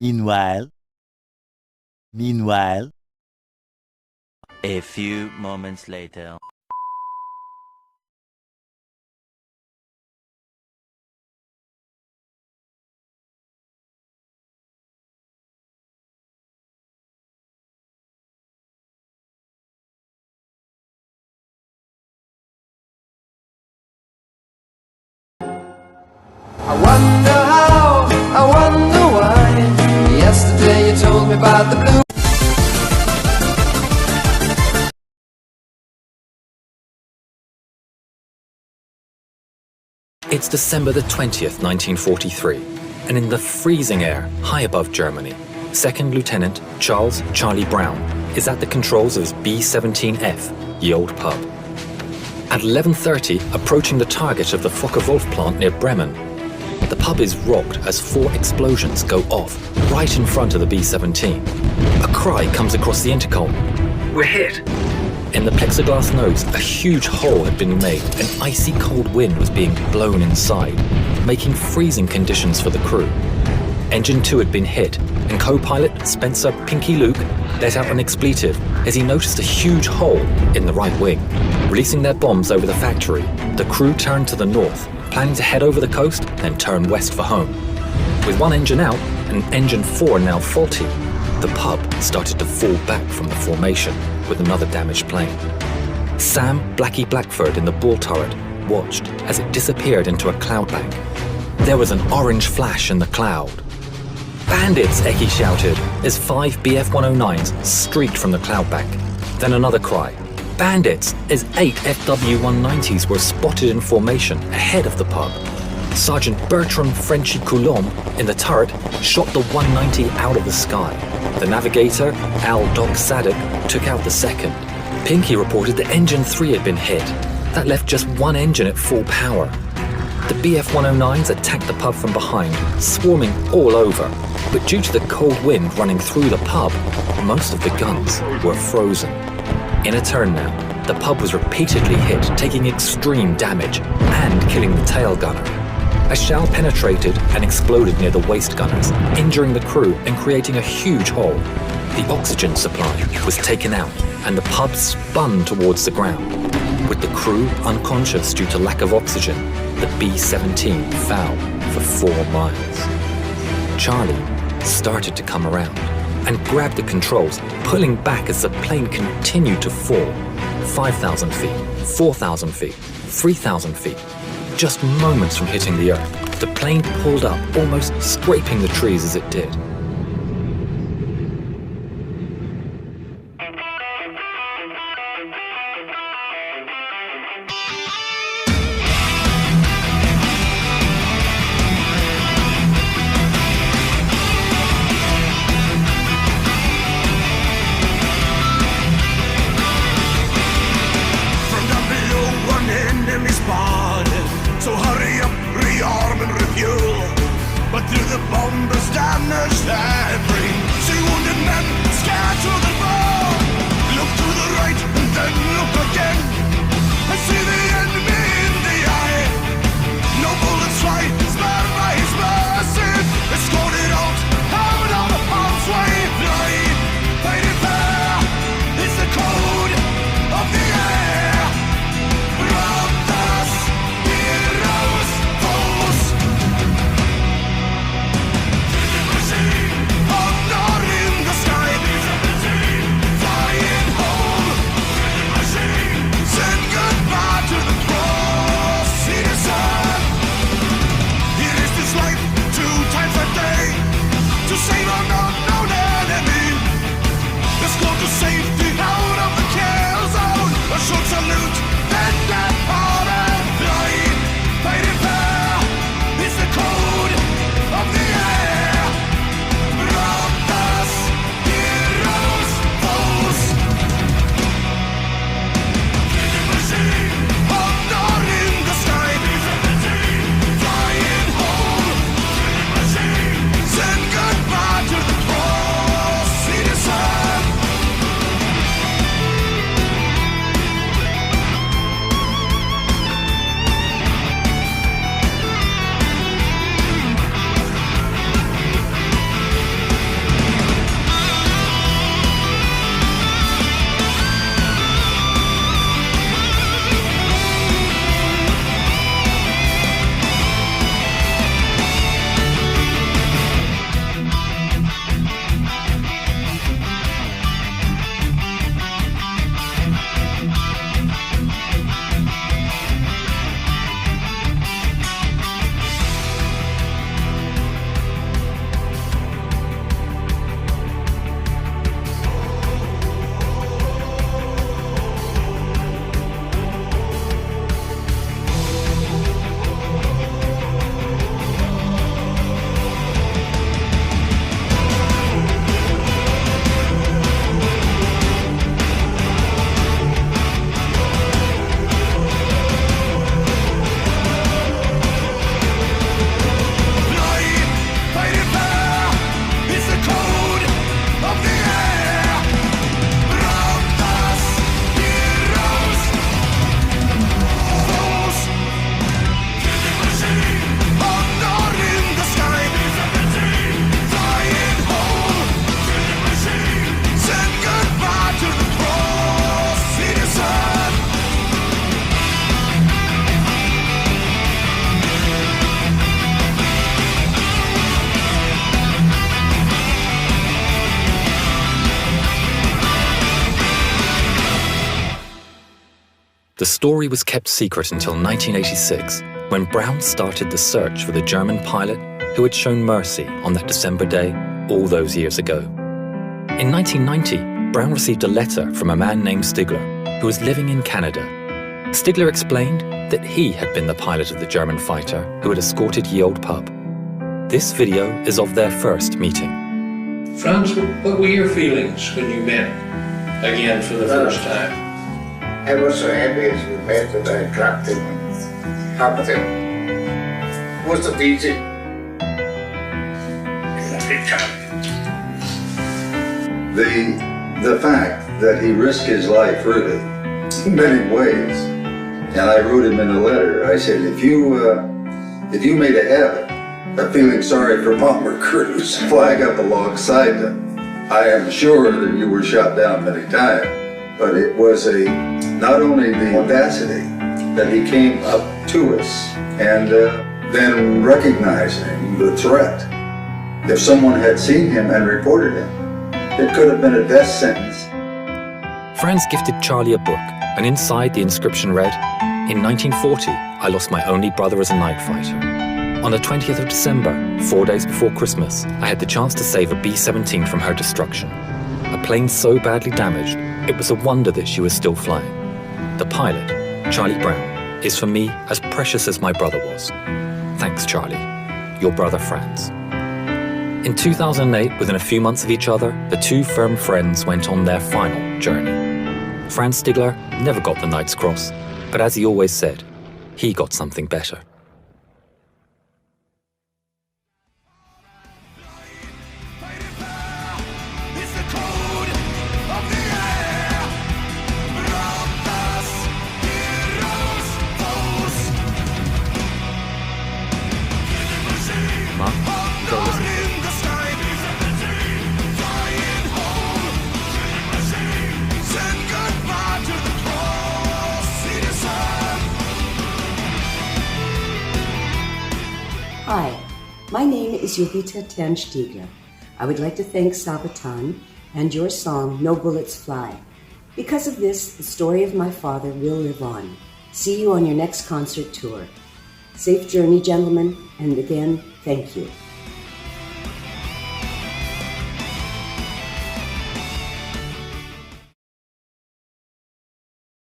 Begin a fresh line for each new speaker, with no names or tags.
Meanwhile, meanwhile,
A few moments later.
I wonder how, I wonder why. Yesterday you told me about the blue.
It's December the 20th, 1943, and in the freezing air high above Germany, Second Lieutenant Charles Charlie Brown is at the controls of his B-17F, the old pub. At 11:30, approaching the target of the Focke-Wulf plant near Bremen, the pub is rocked as 4 explosions go off right in front of the B-17. A cry comes across the intercom. "We're hit!" In the plexiglass nose, a huge hole had been made and icy cold wind was being blown inside, making freezing conditions for the crew. Engine 2 had been hit, and co-pilot Spencer Pinky Luke let out an expletive as he noticed a huge hole in the right wing. Releasing their bombs over the factory, the crew turned to the north, planning to head over the coast and turn west for home. With one engine out and engine 4 now faulty, the pub started to fall back from the formation with another damaged plane. Sam Blackie Blackford in the bull turret watched as it disappeared into a cloud bank. There was an orange flash in the cloud. "Bandits!" Eckie shouted as 5 BF-109s streaked from the cloud bank. Then another cry. "Bandits!" as 8 FW-190s were spotted in formation ahead of the pub. Sergeant Bertrand Frenchy Coulomb in the turret shot the 190 out of the sky. The navigator, Al Doc Sadek, took out the second. Pinky reported that engine 3 had been hit. That left just one engine at full power. The BF-109s attacked the pub from behind, swarming all over. But due to the cold wind running through the pub, most of the guns were frozen. In a turn now, the pub was repeatedly hit, taking extreme damage and killing the tail gunner. A shell penetrated and exploded near the waist gunners, injuring the crew and creating a huge hole. The oxygen supply was taken out and the pub spun towards the ground. With the crew unconscious due to lack of oxygen, the B-17 fell for 4 miles. Charlie started to come around and grabbed the controls, pulling back as the plane continued to fall. 5,000 feet, 4,000 feet, 3,000 feet. Just moments from hitting the earth, the plane pulled up, almost scraping the trees as it did.
But through the bombers damaged every see wounded men scared to the bone. Look to the right and then look again. I see the enemy in the eye. No bullets fly, spared by his mercy. Escorted out, out of harm's way. Fly, fight it fair. It's the code of the air. Brothers, heroes, foes. On
The story was kept secret until 1986, when Brown started the search for the German pilot who had shown mercy on that December day all those years ago. In 1990, Brown received a letter from a man named Stigler, who was living in Canada. Stigler explained that he had been the pilot of the German fighter who had escorted Ye Olde Pub. This video is of their first meeting.
Franz, what were your feelings when you met again for the first time?
I was so happy as we met that I clapped him and hugged him. It wasn't easy.
The fact that he risked his life really in many ways, and I wrote him in a letter. I said, if you made a habit of feeling sorry for bomber crews, flag up alongside them, I am sure that you were shot down many times. But it was not only the audacity that he came up to us and then recognizing the threat. If someone had seen him and reported him, it could have been a death sentence.
Franz gifted Charlie a book, and inside the inscription read, "In 1940, I lost my only brother as a night fighter. On the 20th of December, 4 days before Christmas, I had the chance to save a B-17 from her destruction. A plane so badly damaged, it was a wonder that she was still flying. The pilot, Charlie Brown, is for me as precious as my brother was. Thanks, Charlie. Your brother Franz." In 2008, within a few months of each other, the two firm friends went on their final journey. Franz Stigler never got the Knight's Cross, but as he always said, he got something better.
Hi, my name is Jovita Ten Stiegler. I would like to thank Sabaton and your song, No Bullets Fly. Because of this, the story of my father will live on. See you on your next concert tour. Safe journey, gentlemen, and again, thank you.